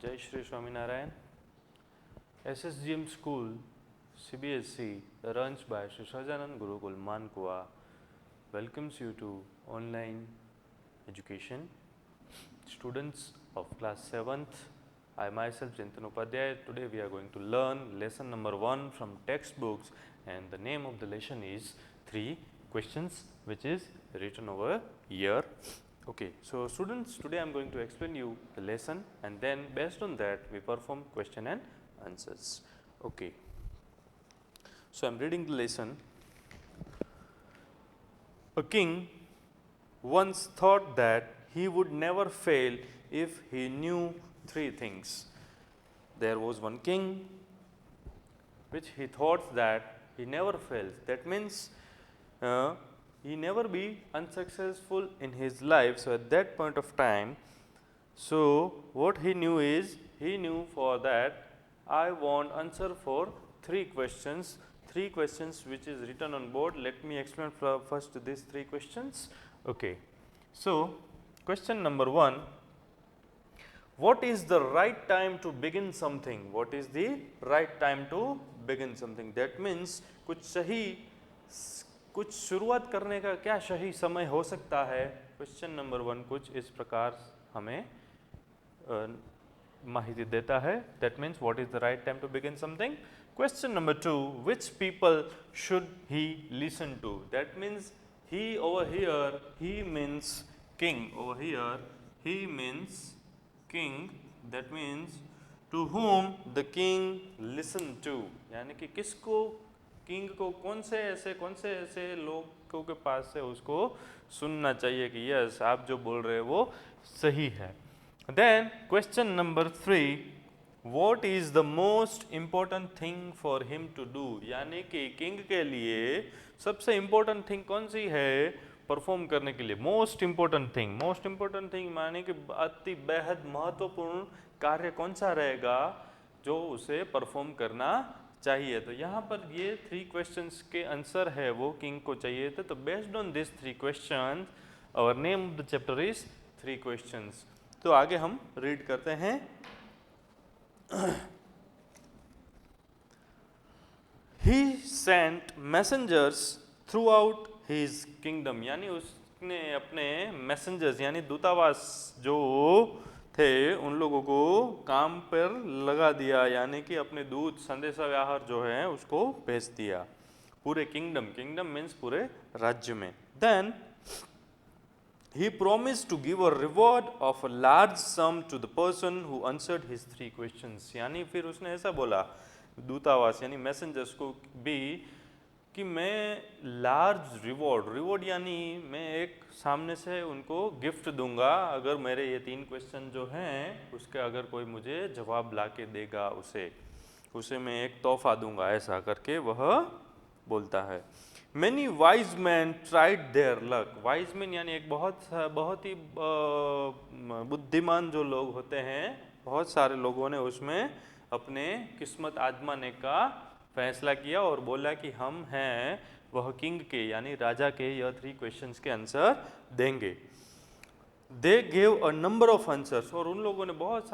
Jai Shri Swaminarayan. SSGM School CBSE runs by Shri Sahajanand Gurukul Mankua welcomes you to online education. Students of class 7th, I myself Chintan Upadhyay. Today we are going to learn lesson number 1 from textbooks, and the name of the lesson is 3 questions, which is written over here. Okay, so students, today I am going to explain you the lesson, and then based on that we perform question and answers. Okay, so I am reading the lesson. A king once thought that he would never fail if he knew 3 things. There was one king which he thought that he never fails. That means he never be unsuccessful in his life. So at that point of time, so what he knew is, he knew for that I want answer for 3 questions. 3 questions which is written on board. Let me explain first these 3 questions. Okay. So question number 1, what is the right time to begin something? What is the right time to begin something? That means कुछ शुरुआत करने का क्या सही समय हो सकता है? क्वेश्चन नंबर 1 कुछ इस प्रकार हमें माहिती देता है. That means what is the right time to begin something? Question number 2, which people should he listen to? That means he over here, he means king. Over here, he means king. That means to whom the king listen to. यानी कि किसको, king को कौन से ऐसे लोगों के पास से उसको सुनना चाहिए कि यस आप जो बोल रहे हैं वो सही है. Then question number 3, what is the most important thing for him to do? यानी कि किंग के लिए सबसे इम्पोर्टेंट थिंग कौन सी है परफॉर्म करने के लिए? मोस्ट इम्पोर्टेंट थिंग माने कि अति बेहद महत्वपूर्ण कार्य कौन सा रहेगा जो उसे परफॉर्म करना चाहिए? तो यहाँ पर ये 3 क्वेश्चंस के आंसर है वो किंग को चाहिए थे. तो based on this 3 question our name of the chapter is 3 questions. तो आगे हम रीड करते हैं. He sent messengers throughout his kingdom. यानी उसने अपने मैसेंजर्स यानी दूतावास जो थे उन लोगों को काम पर लगा दिया, यानी कि अपने दूत संदेशा व्यवहार जो है उसको भेज दिया पूरे किंगडम मीन्स पूरे राज्य में. Then he promised to give a reward of a large sum to the person who answered his 3 questions. यानी फिर उसने ऐसा बोला दूतावास यानी मैसेंजर्स को भी कि मैं लार्ज रिवॉर्ड यानी मैं एक सामने से उनको गिफ्ट दूंगा अगर मेरे ये 3 क्वेश्चन जो हैं उसके अगर कोई मुझे जवाब ला के देगा उसे मैं एक तोहफा दूंगा, ऐसा करके वह बोलता है. Many wise men tried their luck. Wise men यानी एक बहुत ही बुद्धिमान जो लोग होते हैं, बहुत सारे लोगों ने उसमें अपने किस्मत आजमाने का फैसला किया और बोला कि हम हैं वह किंग के यानी राजा के यह 3 क्वेश्चंस के आंसर देंगे. They gave a number of answers. और उन लोगों ने बहुत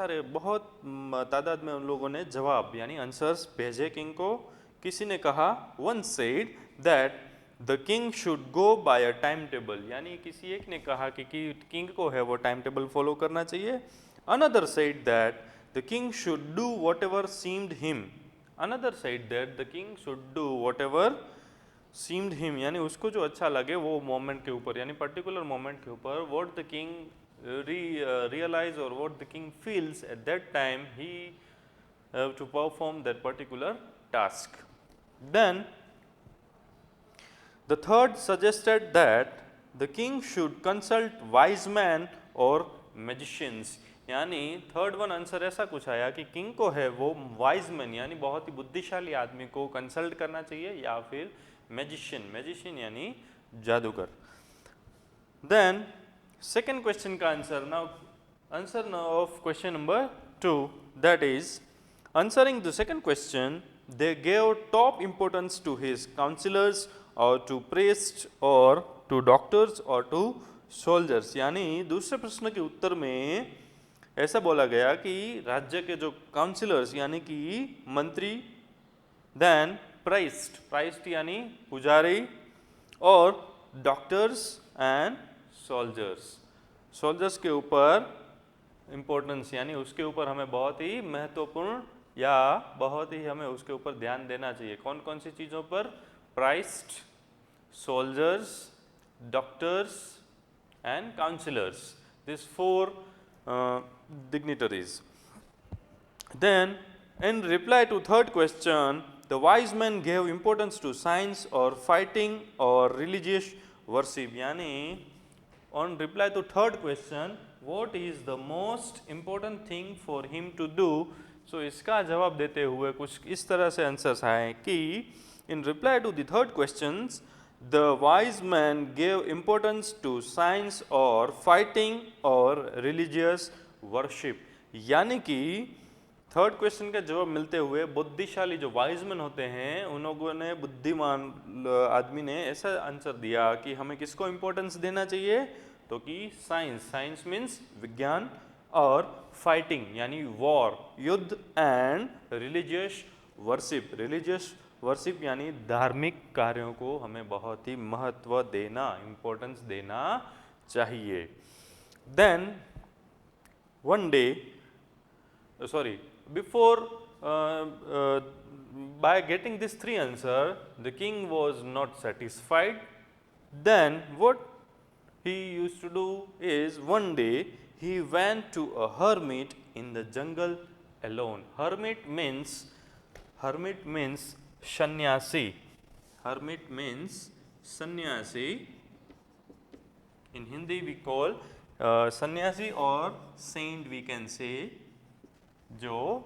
तादाद में उन लोगों ने जवाब यानी आंसर्स भेजे किंग को. किसी ने कहा, one said that the king should go by a timetable. यानी किसी एक ने कहा कि किंग को है वो टाइम टेबल फॉलो करना चाहिए. Another said that the king should do whatever seemed him. Another said that the king should do whatever seemed him. यानी उसको जो अच्छा लगे वो मोमेंट के ऊपर यानी पर्टिकुलर मोमेंट के ऊपर what the king realize or what the king feels at that time he have to perform that particular task. Then the third suggested that the king should consult wise men or magicians. यानी third one answer ऐसा कुछ आया कि king को है वो wise man यानी बहुत ही बुद्धिशाली आदमी को कंसल्ट करना चाहिए या फिर मैजिशियन यानी जादूगर. देन सेकेंड क्वेश्चन का answer of question number 2, that is answering the second question, they gave top importance to his counselors or to priests or to doctors or to soldiers. यानी दूसरे प्रश्न के उत्तर में ऐसा बोला गया कि राज्य के जो काउंसिलर्स यानी कि मंत्री, देन प्राइस्ट यानी पुजारी, और डॉक्टर्स एंड सोल्जर्स के ऊपर इम्पोर्टेंस यानी उसके ऊपर हमें बहुत ही महत्वपूर्ण या बहुत ही हमें उसके ऊपर ध्यान देना चाहिए। कौन कौन सी चीज़ों पर? Priest, soldiers, doctors and councillors, this 4 dignitaries. Then in reply to third question, the wise men gave importance to science or fighting or religious worship. यानी on reply to third question, what is the most important thing for him to do? So इसका जवाब देते हुए कुछ इस तरह से answers आए कि in reply to the third questions, the wise men gave importance to science or fighting or religious worship. यानी कि थर्ड क्वेश्चन का जवाब मिलते हुए बुद्धिशाली जो वाइजमैन होते हैं उन लोगों ने, बुद्धिमान आदमी ने ऐसा आंसर दिया कि हमें किसको इम्पोर्टेंस देना चाहिए? तो कि साइंस मीन्स विज्ञान, और फाइटिंग यानी वॉर, युद्ध, एंड रिलीजियस वर्शिप यानी धार्मिक कार्यों को हमें बहुत ही महत्व देना, इम्पोर्टेंस देना चाहिए। Then one day, before by getting these 3 answers, the king was not satisfied. Then what he used to do is, one day he went to a hermit in the jungle alone. Hermit means sannyasi. Hermit means sannyasi. In Hindi we call सन्यासी और Saint we can say, जो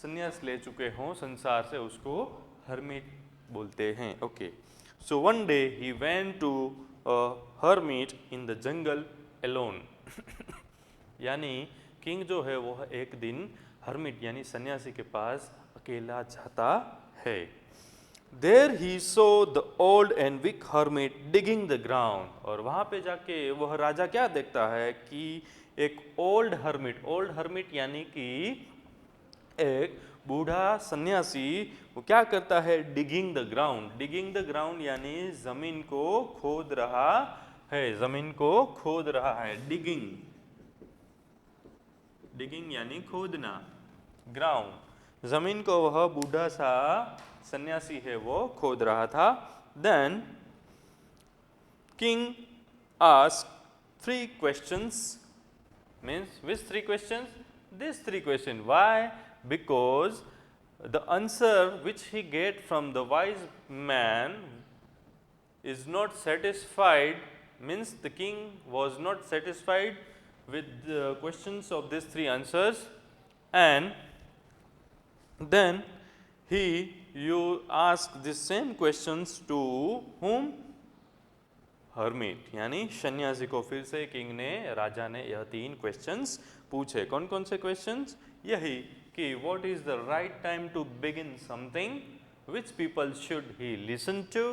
सन्यास ले चुके हों संसार से उसको हर्मिट बोलते हैं। Okay, so one day he went to a hermit in the jungle alone. यानी किंग जो है वो एक दिन हर्मिट यानी सन्यासी के पास अकेला जाता है। There he saw the old and weak hermit digging the ground. और वहाँ पे जाके वह राजा क्या देखता है कि एक ओल्ड हर्मिट यानी कि एक बूढ़ा सन्यासी, वो क्या करता है? डिगिंग द ग्राउंड यानी जमीन को खोद रहा है, डिगिंग यानी खोदना, ग्राउंड, जमीन को वह बूढ़ा सा सन्यासी है वो खोद रहा था। Then king asked 3 questions, means which 3 questions? These 3 questions. Why? Because the answer which he get from the wise man is not satisfied, means the king was not satisfied with the questions of these 3 answers, and then you ask the same questions to whom? hermit यानी सन्यासी को फिर से king ने, राजा ने यह 3 questions पूछे। कौन कौन से क्वेश्चंस? यही कि what is the right time to begin something, which people should he listen to,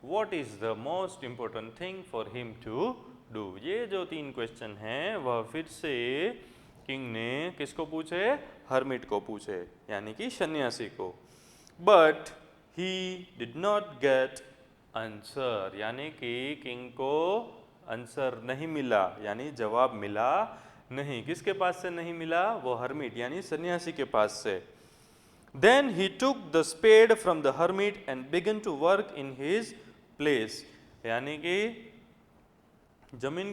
what is the most important thing for him to do। ये जो 3 क्वेश्चन हैं वह फिर से किंग ने किसको पूछे? हर्मिट को पूछे यानी कि सन्यासी को। But he did not get answer, यानी कि किंग को आंसर नहीं मिला, यानी जवाब मिला नहीं। किसके पास से नहीं मिला? वो हर्मिट यानी सन्यासी के पास से। Then he took the spade from the hermit and began to work in his place, यानी कि जमीन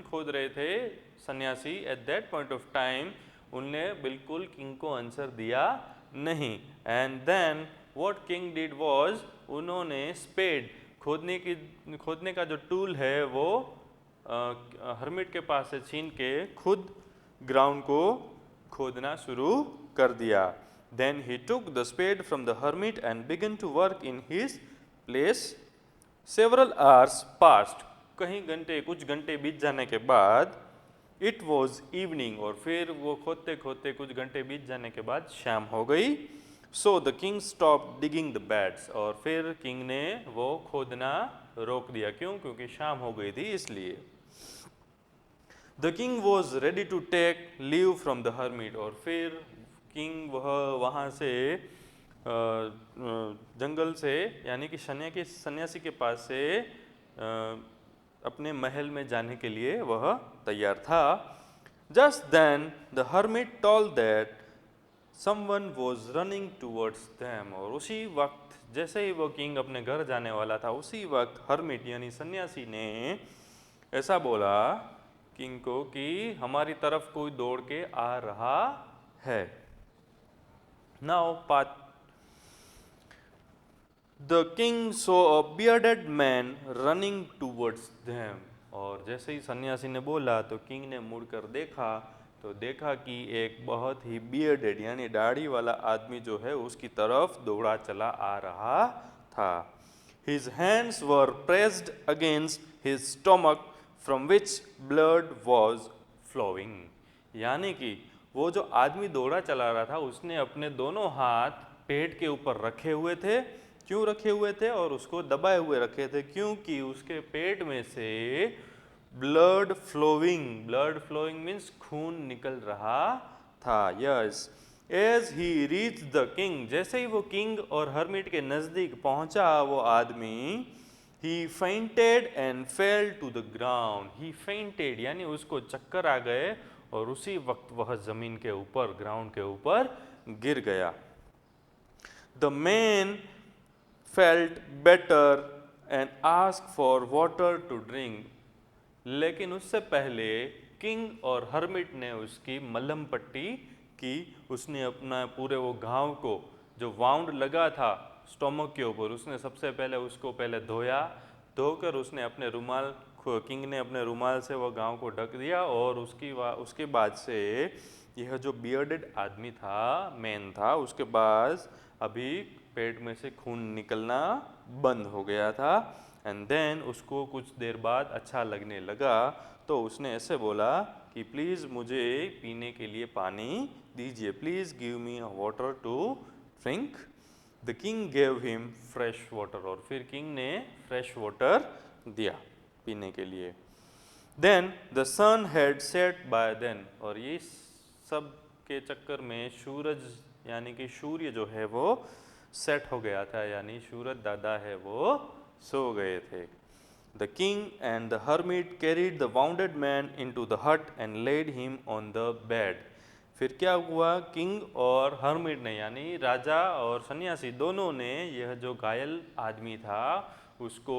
खोद रहे थे सन्यासी। At that point of time उनने बिल्कुल किंग को आंसर दिया नहीं। And then what king did was, उन्होंने स्पेड, खोदने का जो टूल है वो हर्मिट के पास से छीन के खुद ग्राउंड को खोदना शुरू कर दिया। Then he took the spade from the hermit and began to work in his place. Several hours passed, कुछ घंटे बीत जाने के बाद, इट वॉज इवनिंग, और फिर वो खोदते खोदते कुछ घंटे बीत जाने के बाद शाम हो गई। So the king stop digging the beds, और फिर किंग ने वो खोदना रोक दिया। क्यों? क्योंकि शाम हो गई थी इसलिए। The king was ready to take leave from the hermit, और फिर किंग वह वहाँ से जंगल से यानी कि सन्यासी के पास से अपने महल में जाने के लिए वह तैयार था। Just then the hermit told that someone was running towards them, और उसी वक्त जैसे ही वो किंग अपने घर जाने वाला था, उसी वक्त हर्मिट यानी सन्यासी ने ऐसा बोला किंग को कि हमारी तरफ कोई दौड़ के आ रहा है। Now part the king saw a bearded man running towards them, और जैसे ही सन्यासी ने बोला तो किंग ने मुड़कर देखा तो देखा कि एक बहुत ही बियर्डेड यानी दाढ़ी वाला आदमी जो है उसकी तरफ दौड़ा चला आ रहा था। His hands were pressed against his stomach from which blood was flowing, यानी कि वो जो आदमी दौड़ा चला रहा था उसने अपने दोनों हाथ पेट के ऊपर रखे हुए थे। क्यों रखे हुए थे? और उसको दबाए हुए रखे थे क्योंकि उसके पेट में से ब्लड फ्लोइंग मीन्स खून निकल रहा था। Yes, as he reach the king, जैसे ही वो किंग और हर्मिट के नजदीक पहुंचा वो आदमी, he fainted and fell to the ground. He fainted यानी उसको चक्कर आ गए और उसी वक्त वह जमीन के ऊपर ग्राउंड के ऊपर गिर गया। The man felt better and ask for water to drink, लेकिन उससे पहले किंग और हर्मिट ने उसकी मलहम पट्टी की। उसने अपना पूरे वो घाव को जो वाउंड लगा था स्टोमक के ऊपर, उसने सबसे पहले उसको धोया। धोकर उसने अपने रुमाल किंग ने अपने रुमाल से वो घाव को ढक दिया, और उसके बाद से यह जो बियर्डेड आदमी था, मैन था, उसके बाद अभी पेट में से खून निकलना बंद हो गया था। एंड देन उसको कुछ देर बाद अच्छा लगने लगा, तो उसने ऐसे बोला कि प्लीज़ मुझे पीने के लिए पानी दीजिए, please give me a water to drink. The king gave him fresh water, और फिर किंग ने फ्रेश वाटर दिया पीने के लिए। Then the sun had set by then, और ये सब के चक्कर में सूरज यानी कि सूर्य जो है वो सेट हो गया था, यानी सूरज दादा है वो सो गए थे। The king and the hermit carried the wounded man into the hut and laid him on the bed. फिर क्या हुआ? किंग और हर्मिट ने यानी राजा और सन्यासी दोनों ने यह जो घायल आदमी था उसको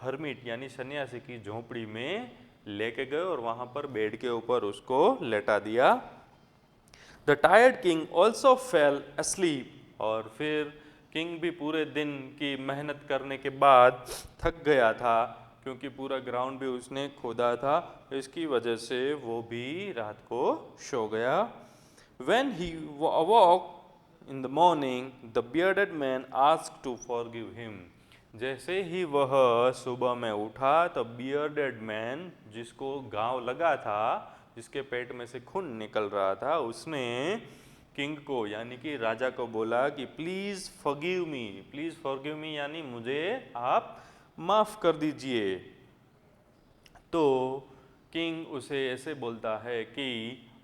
हर्मिट यानी सन्यासी की झोंपड़ी में लेके गए और वहाँ पर बेड के ऊपर उसको लेटा दिया। The tired king also fail asleep, और फिर किंग भी पूरे दिन की मेहनत करने के बाद थक गया था क्योंकि पूरा ग्राउंड भी उसने खोदा था, इसकी वजह से वो भी रात को सो गया। When he awoke in the morning, the bearded man asked to forgive him. जैसे ही वह सुबह में उठा तो बियर्डेड मैन जिसको घाव लगा था, जिसके पेट में से खून निकल रहा था, उसने किंग को यानी कि राजा को बोला कि प्लीज़ फॉरगिव मी यानी मुझे आप माफ़ कर दीजिए। तो किंग उसे ऐसे बोलता है कि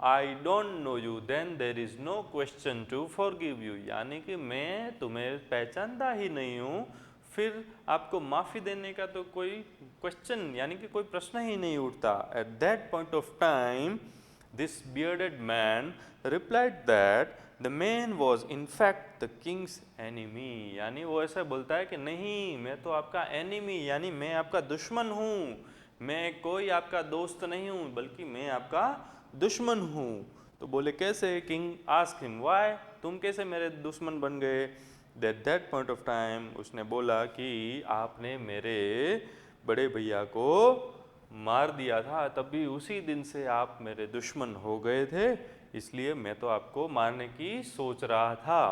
I don't know you then there is no question to forgive you, यानी कि मैं तुम्हें पहचानता ही नहीं हूँ, फिर आपको माफ़ी देने का तो कोई क्वेश्चन यानी कि कोई प्रश्न ही नहीं उठता। Eight that point of time this bearded man replied that the man was in fact the Kings enemy, यानी वो ऐसा बोलता है कि नहीं, मैं तो आपका एनिमी यानी मैं आपका दुश्मन हूँ, मैं कोई आपका दोस्त नहीं हूँ बल्कि मैं आपका दुश्मन हूँ। तो बोले कैसे? किंग आस्क हिम व्हाई, तुम कैसे मेरे दुश्मन बन गए? At that point of time उसने बोला कि आपने मेरे बड़े भैया को मार दिया था, तभी उसी दिन से आप मेरे दुश्मन हो गए थे, इसलिए मैं तो आपको मारने की सोच रहा था।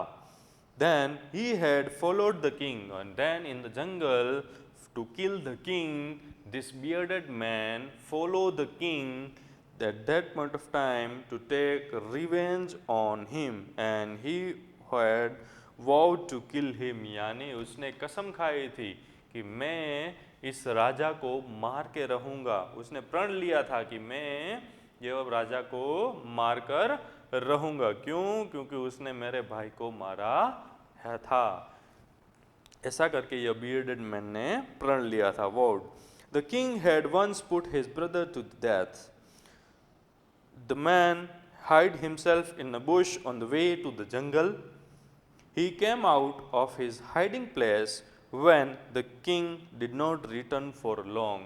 Then he had followed the king, and then in the jungle to kill the king, this bearded man followed the king at that point of time to take revenge on him, and he had vowed to kill him, यानी उसने कसम खाई थी कि मैं इस राजा को मार के रहूंगा। उसने प्रण लिया था कि मैं ये अब राजा को मारकर रहूंगा। क्यों? क्योंकि उसने मेरे भाई को मारा है था। ऐसा करके यह बियर्डेड मैन ने प्रण लिया था। Ward the king had once put his brother to death. The man hid himself in a bush on the way to the jungle. He came out of his hiding place when the king did not return for long.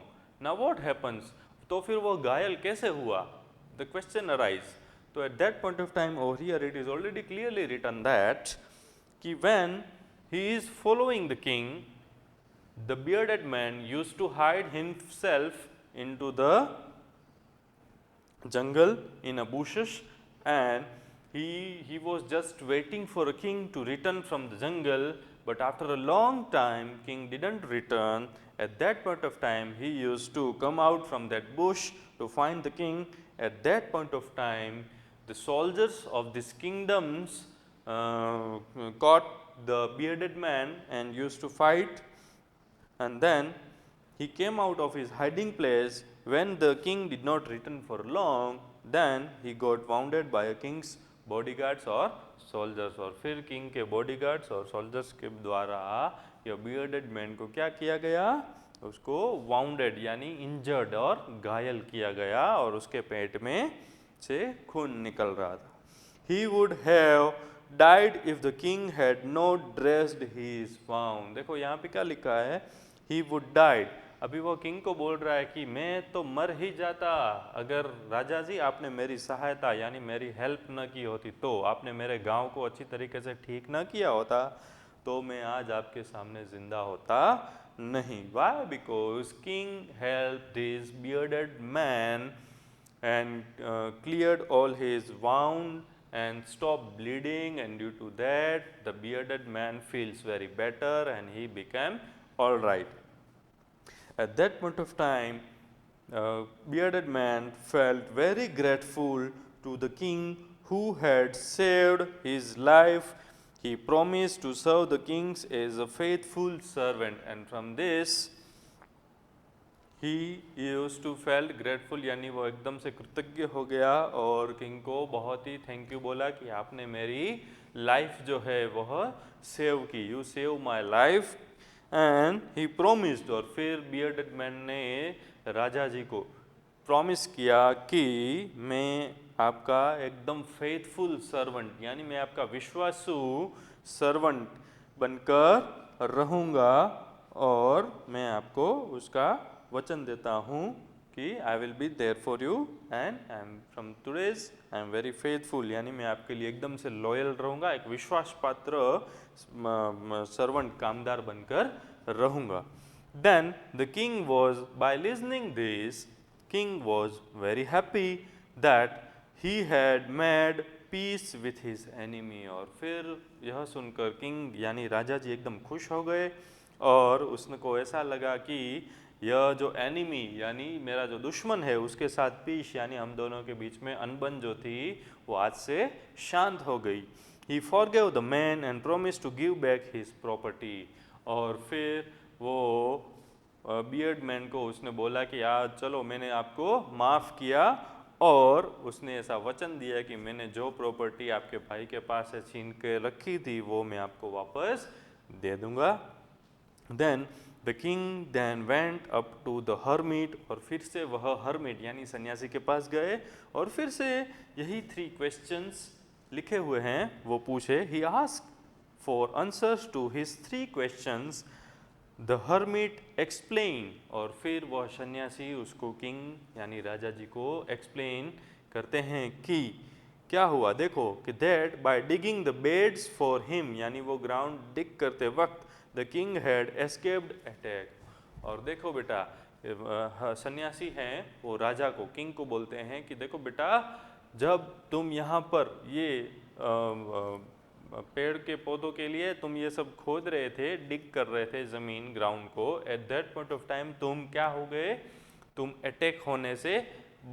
Now what happens? तो फिर वो घायल कैसे हुआ? The question arise. So at that point of time over here it is already clearly written that कि when he is following the king, the bearded man used to hide himself into the jungle in a bushes, and he was just waiting for a king to return from the jungle. But after a long time king didn't return. At that point of time he used to come out from that bush to find the king. At that point of time the soldiers of these kingdoms caught the bearded man and used to fight, and then he came out of his hiding place. When the king did not return for long, then he got wounded by a king's bodyguards or soldiers. और फिर king के bodyguards और soldiers के द्वारा यह bearded man को क्या किया गया? उसको वाउंडेड यानी इंजर्ड और घायल किया गया और उसके पेट में से खून निकल रहा था। He would have died if the king had not dressed his wound. देखो यहाँ पे क्या लिखा है? He would died. अभी वो किंग को बोल रहा है कि मैं तो मर ही जाता अगर राजा जी आपने मेरी सहायता यानी मेरी हेल्प न की होती, तो आपने मेरे गांव को अच्छी तरीके से ठीक न किया होता तो मैं आज आपके सामने जिंदा होता नहीं। Why? Because king helped this bearded man and cleared all his wound and stopped bleeding, and due to that the bearded man feels very better and he became all right. At that point of time, bearded man felt very grateful to the king who had saved his life. He promised to serve the king as a faithful servant, and from this he used to felt grateful यानी वो एकदम से कृतज्ञ हो गया और king को बहुत ही थैंक यू बोला कि आपने मेरी लाइफ जो है वह सेव की। You save my life and he promised. और फिर बियर्डेड मैन ने राजा जी को प्रॉमिस किया कि मैं आपका एकदम फेथफुल सर्वेंट यानी मैं आपका विश्वासु सर्वेंट बनकर रहूँगा और मैं आपको उसका वचन देता हूँ कि I will be there for you and I am from today's I am very faithful यानी मैं आपके लिए एकदम से लॉयल रहूँगा, एक विश्वास पात्र सर्वेंट कामदार बनकर रहूँगा। Then the king was by listening this king was very happy that he had made peace with his enemy. और फिर यह सुनकर किंग यानी राजा जी एकदम खुश हो गए और उसको ऐसा लगा कि यह जो एनिमी यानी मेरा जो दुश्मन है उसके साथ पीस यानी हम दोनों के बीच में अनबन जो थी वो आज से शांत हो गई। He forgave the man and promised to give back his property. और फिर वो बियर्ड मैन को उसने बोला कि यार चलो मैंने आपको माफ़ किया और उसने ऐसा वचन दिया कि मैंने जो प्रॉपर्टी आपके भाई के पास से छीन के रखी थी वो मैं आपको वापस दे दूंगा। Then the king then went up to the hermit. और फिर से वह हर्मिट यानी सन्यासी के पास गए और फिर से यही 3 क्वेश्चंस लिखे हुए हैं वो पूछे। He asked for answers to his 3 questions. The hermit explain. और फिर वह सन्यासी उसको किंग यानी राजा जी को एक्सप्लेन करते हैं कि क्या हुआ। देखो कि that bye digging the beds for him यानी वो ग्राउंड डिग करते वक्त the king had escaped attack. और देखो बेटा सन्यासी हैं वो राजा को किंग को बोलते हैं कि देखो बेटा जब तुम यहाँ पर ये पेड़ के पौधों के लिए तुम ये सब खोद रहे थे, डिग कर रहे थे ज़मीन ग्राउंड को, eight that point of time तुम क्या हो गए, तुम अटैक होने से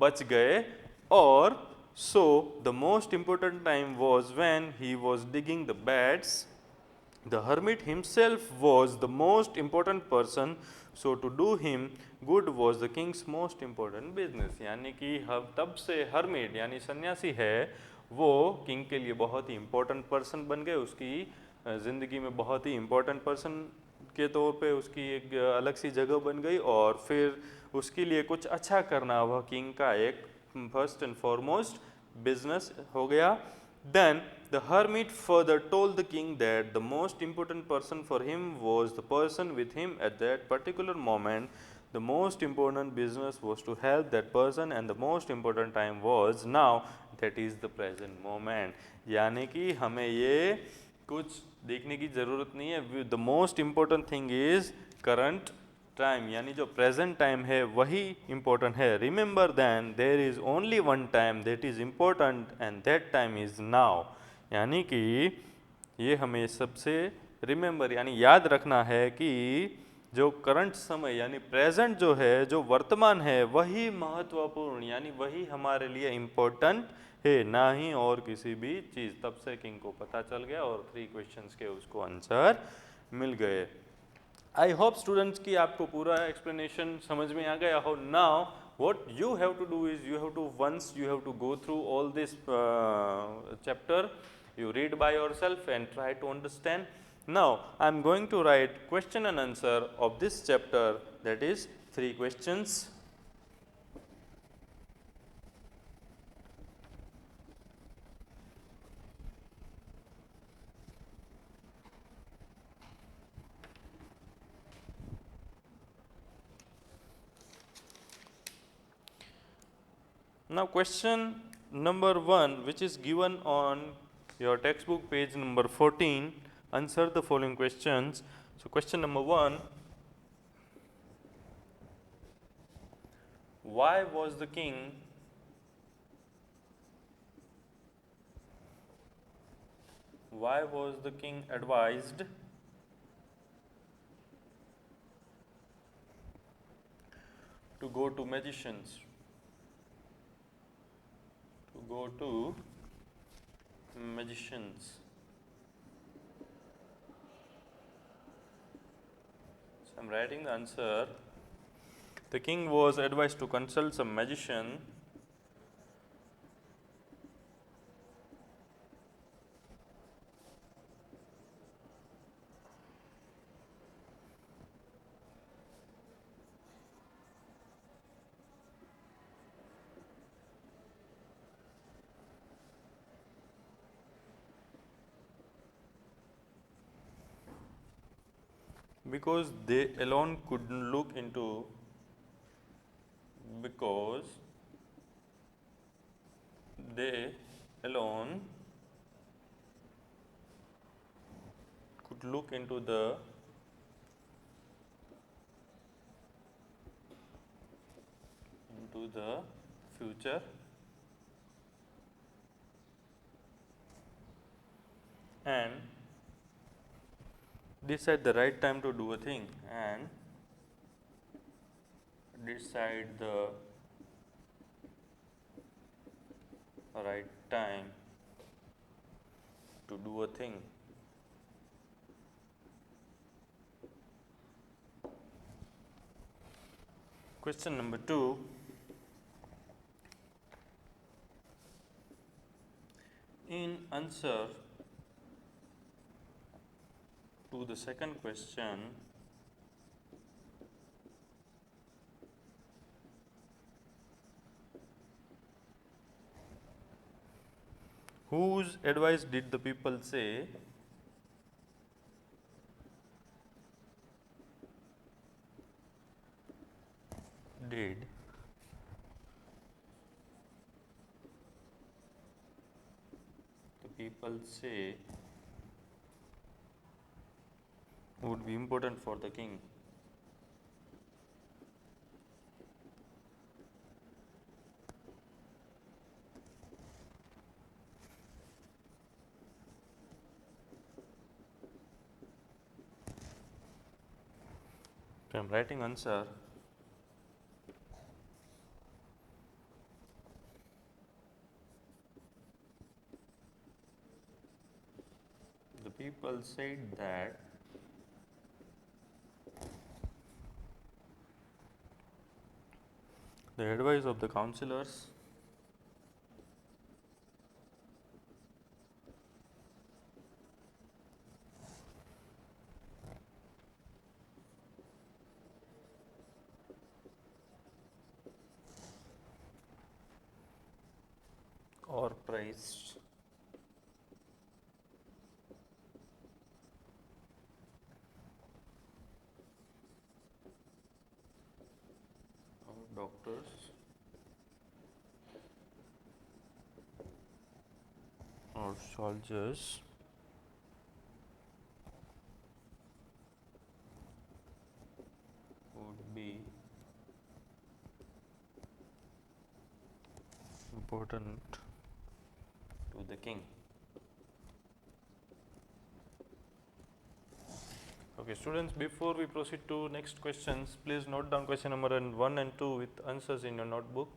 बच गए। और so the most important time was when he was digging the beds The hermit himself was the most important person, so to do him good was the king's most important business. यानी कि हम तब से hermit यानी सन्यासी है वो king के लिए बहुत ही important person बन गए, उसकी ज़िंदगी में बहुत ही important person के तौर पे उसकी एक अलग सी जगह बन गई, और फिर उसके लिए कुछ अच्छा करना वह किंग का एक फर्स्ट एंड फॉरमोस्ट बिजनेस हो गया. Then the hermit further told the king that the most important person for him was the person with him at that particular moment. The most important business was to help that person, and the most important time was now, that is the present moment. यानी कि हमें ये कुछ देखने की ज़रूरत नहीं है. The most important thing is current time, यानी जो प्रेजेंट टाइम है वही इम्पोर्टेंट है. Remember then there is only one time that is important and that time is now. यानी कि ये हमें सबसे रिमेंबर यानी याद रखना है कि जो करंट समय यानी प्रेजेंट जो है, जो वर्तमान है, वही महत्वपूर्ण यानी वही हमारे लिए इम्पोर्टेंट है, ना ही और किसी भी चीज़. तब से किंग को पता चल गया और 3 क्वेश्चंस के उसको आंसर मिल गए. आई होप स्टूडेंट्स कि आपको पूरा एक्सप्लेनेशन समझ में आ गया हो. Now what you have to do is you have to once you have to go through all this chapter, you read by yourself and try to understand. Now I am going to write question and answer of this chapter, that is 3 questions. Now question number 1, which is given on your textbook page number 14, answer the following questions. So question number 1, why was the king advised to go to magicians? So I am writing the answer. The king was advised to consult some magician because they alone could look into the future and decide the right time to do a thing, Question number 2, in answer to the second question, whose advice did the people say? Did the people say would be important for the king? So I am writing answer. The people said that the advice of the counselors or praised or doctors or soldiers would be important to the king. Okay, students, before we proceed to next questions, please note down question number 1 and 2 with answers in your notebook.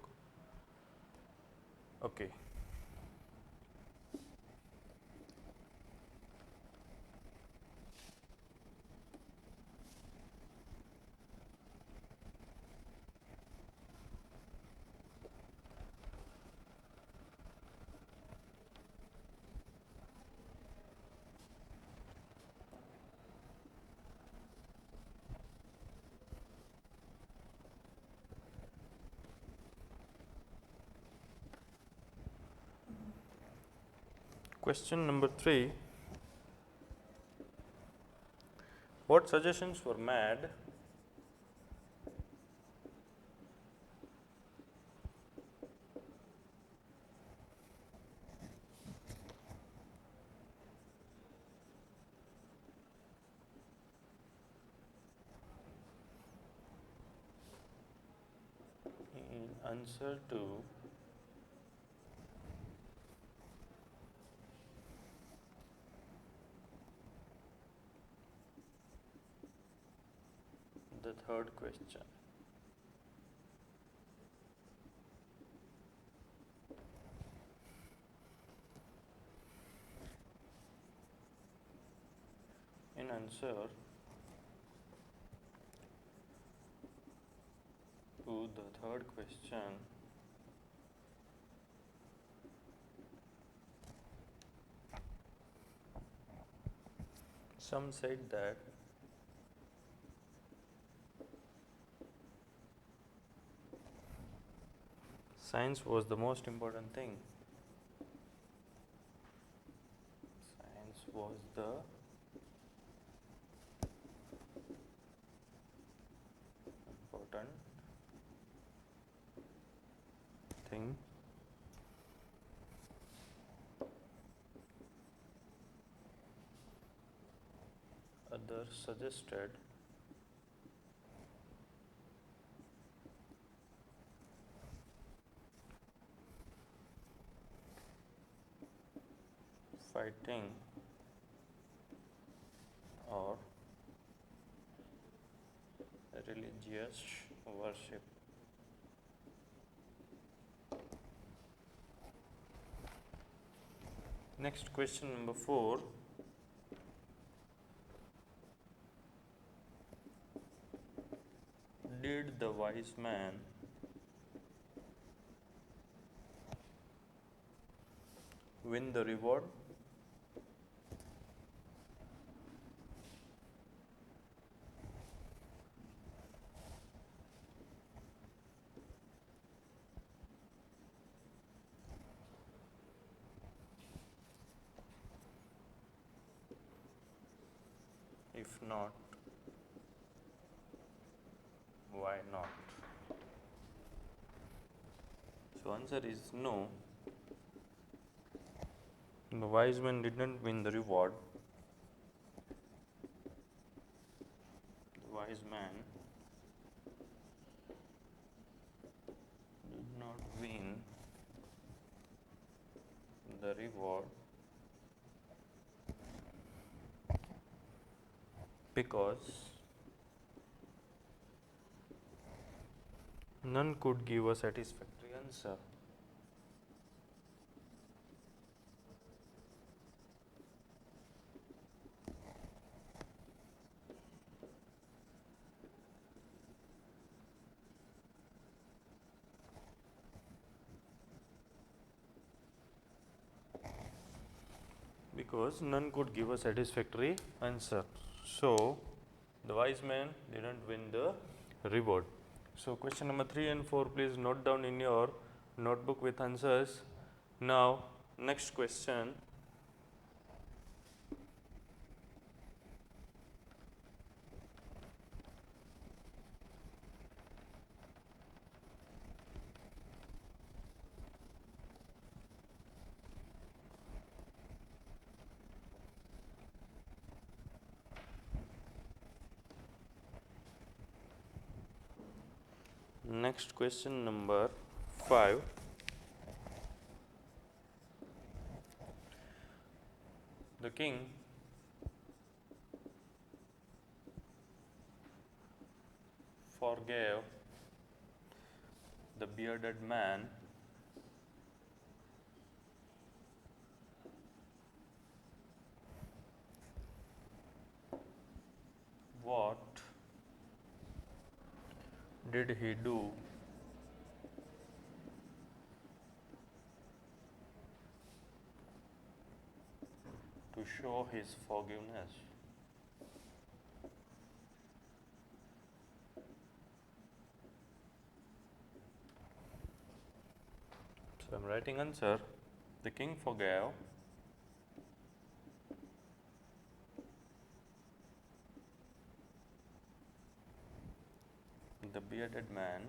Okay. Question number 3. What suggestions were made in answer to the third question? In answer to the third question, some said that science was the most important thing. Science was the important thing. Others suggested fighting or religious worship. Next question number 4. Did the wise man win the reward? If not, why not? So answer is no. The wise man didn't win the reward. The wise man did not win the reward because none could give a satisfactory answer. because none could give a satisfactory answer. So the wise man didn't win the reward. So question number 3 and 4, please note down in your notebook with answers. Now next question. Next question number 5. The king forgave the bearded man what did he do to show his forgiveness? So I'm writing answer. The king forgave the bearded man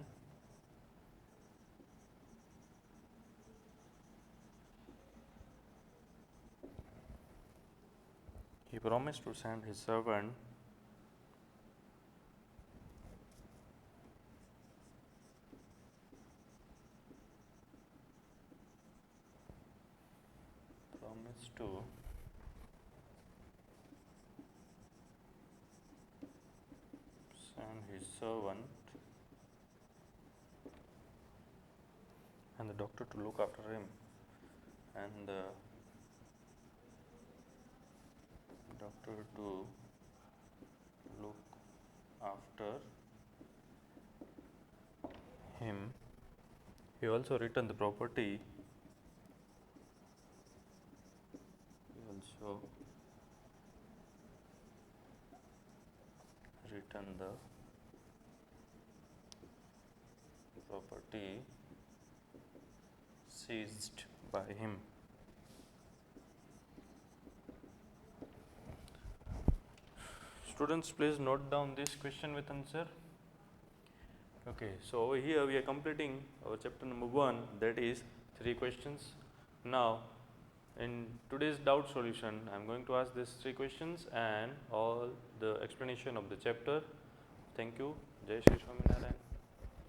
he promised to send his servant promised to send his servant and the doctor to look after him, and the doctor to look after him. He also returned the property. He also returned the property seized by him. Students, please note down this question with answer. Okay, so over here we are completing our chapter number 1, that is 3 questions. Now in today's doubt solution, I am going to ask these 3 questions and all the explanation of the chapter. Thank you. Jai Shri Swaminarayan.